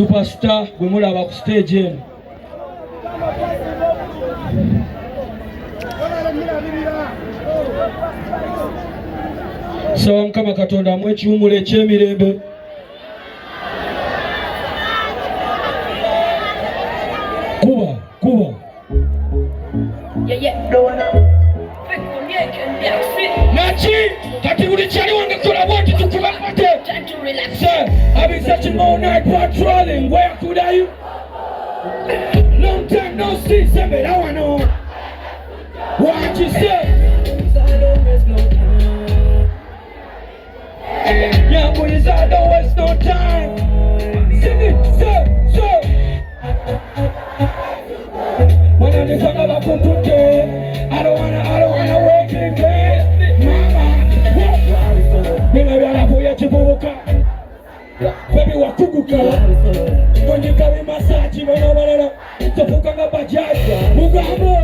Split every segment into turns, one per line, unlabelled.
Superstar bwemulaba ku stage eno. Sawa Mukama Katonda amwe ekiwumula ekyemirembe. Kuba Nachi kati buli kyali wange kola bwoti tukuba mate. Sir, I've been searching all night patrolling. Where could I? Long time no see, say I wanna know what you say. Yeah, boys, I don't waste no time. Sing it, sir. When I just another pupute, I don't wanna wait in bed. Mama, Bila boya chibuka. Baby wakuguka. Kwenye kari masaji bana. Tofuka nga bajaji. Mugambo.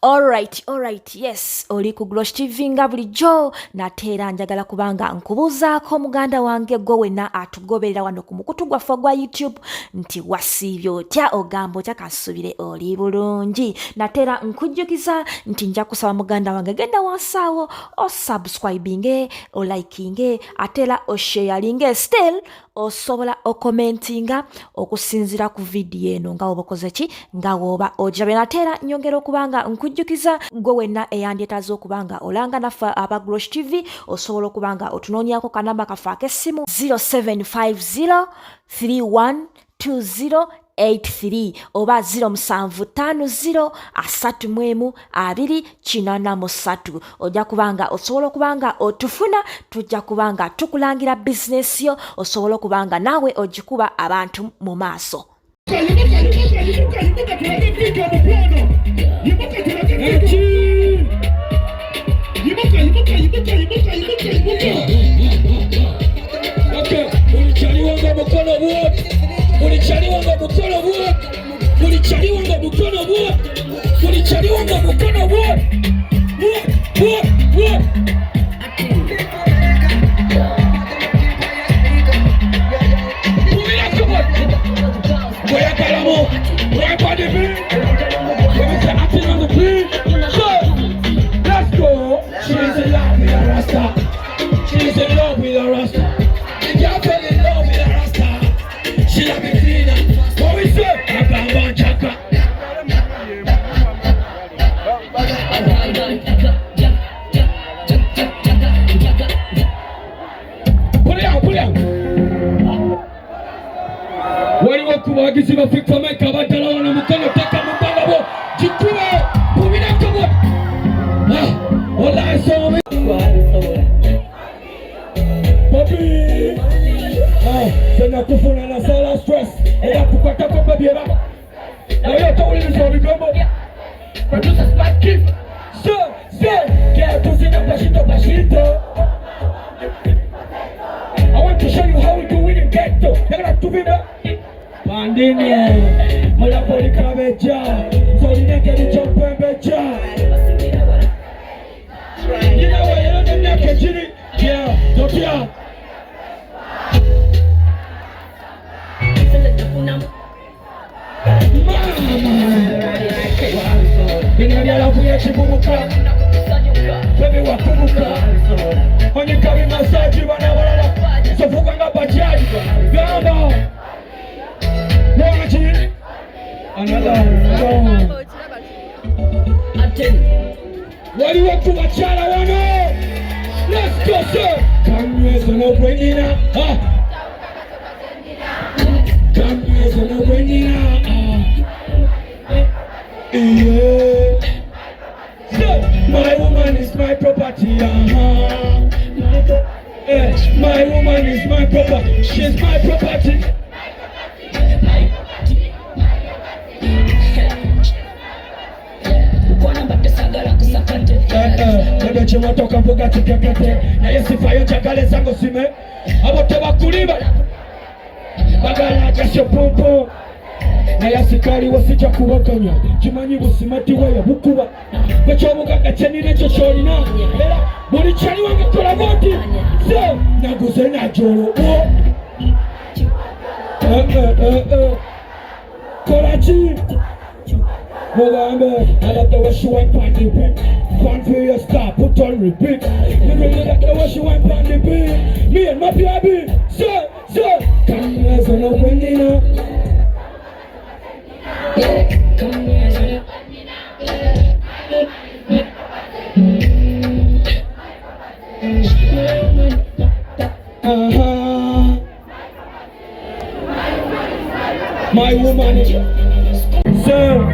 Alright, yes, oli ku Glosh TV nga bulijjo nateera njagala kubanga nkubuzaako muganda wange gwe wenna atugoberera wano ku mukutu gwaffe gwa YouTube nti wasiibye otya ogamba otya kasubire oli bulungi. Nateera nkujjukiza nti nja kusaba muganda wange genda wansaawo o subscribinge o likinge ateera o sharinge still osobola okomentinga okusinzira ku video eno nga obakoze ki nga woba ojabe. Nateera nyongera okubanga nkujjukiza gwe wenna eyandyetaaza okubanga olanga naffe aba Glosh TV osobola okubanga otunoonyako kanamba kaffe ak'essimu 0750312083 oba 0750312083 ojja kubanga osobola okubanga otufuna tujja kubanga tukulangira bizinesi yo osobola okubanga naawe ogikuba abantu mu maaso.
Waliwo kubagizi bafika meka badala wana mukono taka mubangabo jikube bubira kabo ola so papi sena kufuna na sala stress era kukwata kwa babiera ayo tawuli nzo bigombo producer Spike Kid so kia tuzina bashito I want to show you how we do it in ghetto. You're to be there. Pandini, mola poli kabeja, so you make it jump and beja. You know what? You don't need to get it. Yeah, don't ya? Binariala kuya chibuka, baby wakubuka. Onye kabi masaji bana wala, sofuka nga bajaji. Gamba. Another. What do you want to Machala wano? Let's go, sir. Come here, so no bringina. Come here, so no bringina. Yeah. Sir, my woman is my property. My woman is my property. She's my property. Nebe chimotoka mbuga tukekete na yesifayo chakale zango sime abote bakuliba bagala jasho pumpu naye asikali wasijja kubaganya kimanyi busimati weya bukuba bwekyobugaga kyenina ekyo kyolina era buli kyali wange kola bwoti se naguze najolo kola ki mugambe I love the way she went on the beat. One for your star, put on repeat. You really like the way she went on the beat. Me and my baby, so come here, so no winning up. Come here, so no my woman, sir.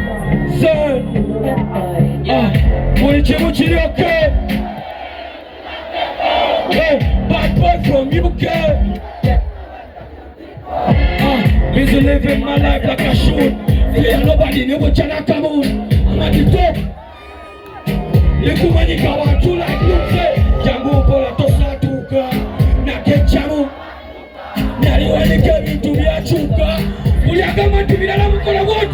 Buli kimu kiri okay. Bad boy from UK. Busy living my life like I should. Fear nobody never can come on. I'm at the top. Likumanyika watu like you say. Jangu bola tosatuka. Na kechamu. Naliwanike bintu byachuka. Uliagama tibirala mukola what?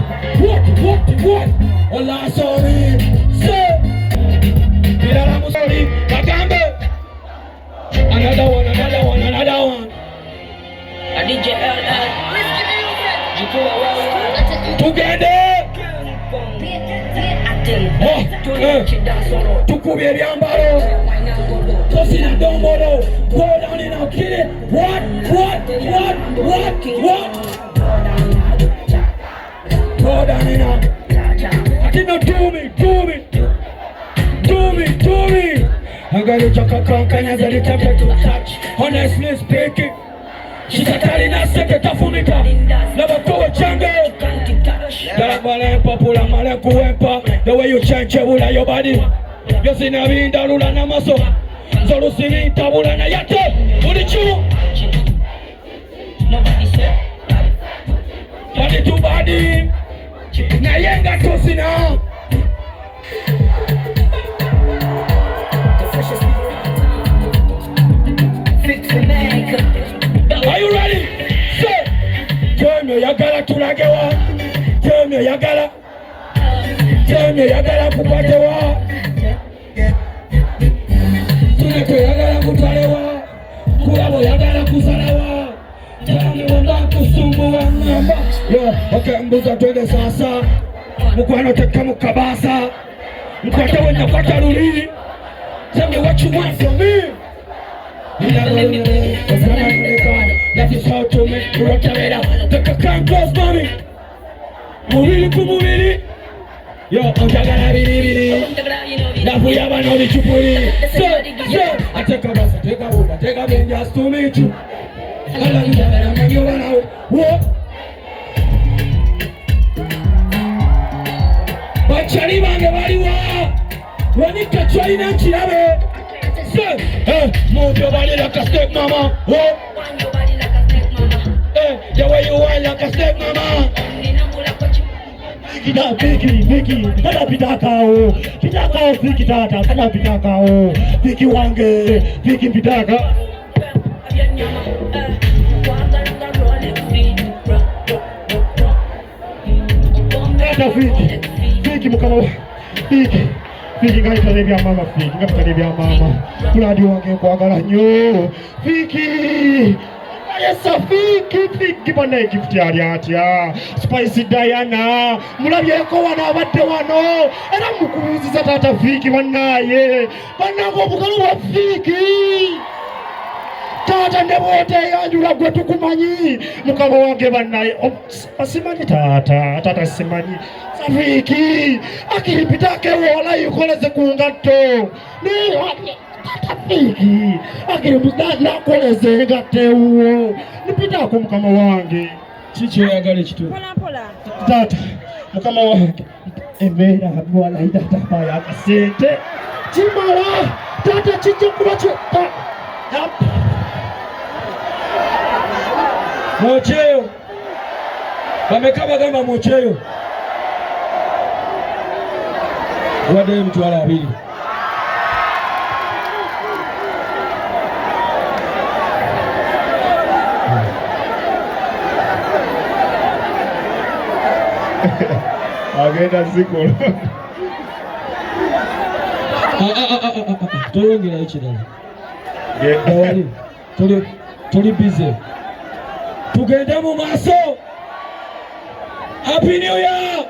Allah sorry, sir. Birala musori, bagambe. Another one. DJ LL. Together. Tukubye ebyambalo. Tosina dombolo. Go down in our kid. What? Go down in our. I cannot do me. I got a chaka can as a tempted to touch. Honestly speaking, she's a Talina secret of Unica. Never go a jungle. Popular Malakuepa. The way you change your body. You see Navi Darula Namaso. Zolusini Tabula Nayate. What did you? Nobody said. Body to body. Nayenga Tosina. Are you ready? Say, tell me yagala tulagewa. Tell me yagala kupatewa. Tuneko yagala kutalewa. Kulabo yagala kusalawa. Tell me wanda kusumbuwa namba. Okay, mbuza twende sasa. Mukwano teka mukabasa. Mkwata wenda kwata lulili. Tell me what you want from me. That is how to make Rotameda. Take a can close, mommy. Mubili. Yo, Ojagana Bili. Nabuyaba no Chupuri. So, I take a bus, take a boat, take a bin just to meet you. I love you, I'm you now. What? But Chariba, nobody wa. When it catch you in Chiabe. Move your body like a step, mama. Wind your body like a step, mama. The way you wind like a step, mama. Viki, kada pitakao. Pitakao Viki tata, kada pitakao. Viki wange, Viki pitaka. Tata Viki mukama. Viki ngaitale mama. Kuladi wange kwagala nnyo. Viki Viki bane gift yali atya. Spicy Diana mulabyeko wano abadde wano era mukubuuziza tata Viki bannaye bannange obugalu bwa Viki tata ne bwote yanjula gwe tukumanyi mukama wange bannaye asimanyi tata simanyi Viki akilipitake wala yukoleze ku ngatto tata Viki akilipitake nakoleze ngatto uwo nipitako mukama wange kiki oyagala ekitu tata mukama wange embeera abwala itatafayo akasente kimala tata kijja kuba kyokka Mocheyo bameka bagamba mocheyo wadde emitwalo 2
agenda zikolo
toyongera ekirala awali tuli bize tugende mu maaso. Happy New Year.